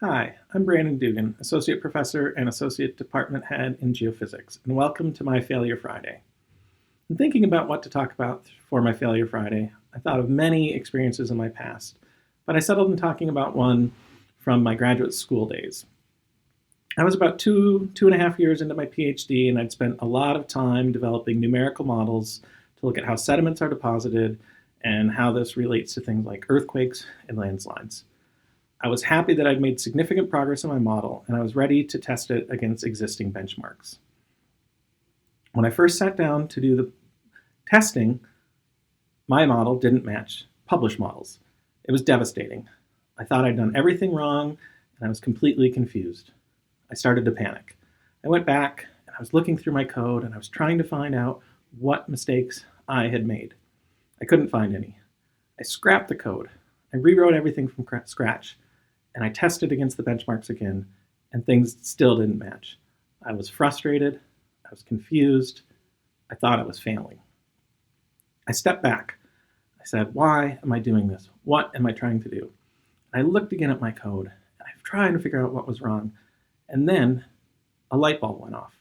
Hi, I'm Brandon Dugan, Associate Professor and Associate Department Head in Geophysics, and welcome to my Failure Friday. In thinking about what to talk about for my Failure Friday, I thought of many experiences in my past, but I settled on talking about one from my graduate school days. I was about two and a half years into my PhD, and I'd spent a lot of time developing numerical models to look at how sediments are deposited and how this relates to things like earthquakes and landslides. I was happy that I'd made significant progress in my model, and I was ready to test it against existing benchmarks. When I first sat down to do the testing, my model didn't match published models. It was devastating. I thought I'd done everything wrong, and I was completely confused. I started to panic. I went back, and I was looking through my code, and I was trying to find out what mistakes I had made. I couldn't find any. I scrapped the code. I rewrote everything from scratch, and I tested against the benchmarks again, and things still didn't match. I was frustrated. I was confused. I thought I was failing. I stepped back. I said, why am I doing this? What am I trying to do? And I looked again at my code, and I'm trying to figure out what was wrong. And then a light bulb went off,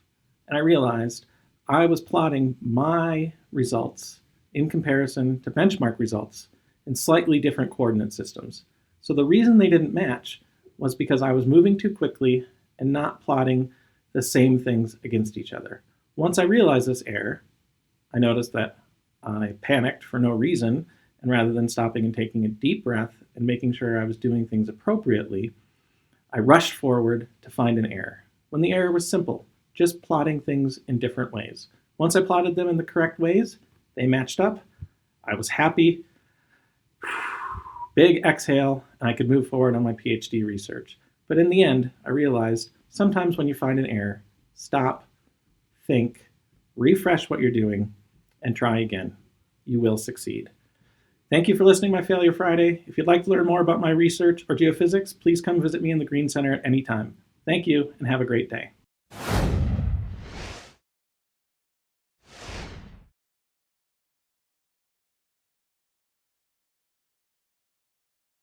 and I realized I was plotting my results in comparison to benchmark results in slightly different coordinate systems. So the reason they didn't match was because I was moving too quickly and not plotting the same things against each other. Once I realized this error, I noticed that I panicked for no reason, and rather than stopping and taking a deep breath and making sure I was doing things appropriately, I rushed forward to find an error, when the error was simple, just plotting things in different ways. Once I plotted them in the correct ways, they matched up. I was happy. Big exhale, and I could move forward on my PhD research. But in the end, I realized sometimes when you find an error, stop, think, refresh what you're doing, and try again. You will succeed. Thank you for listening to my Failure Friday. If you'd like to learn more about my research or geophysics, please come visit me in the Green Center at any time. Thank you, and have a great day.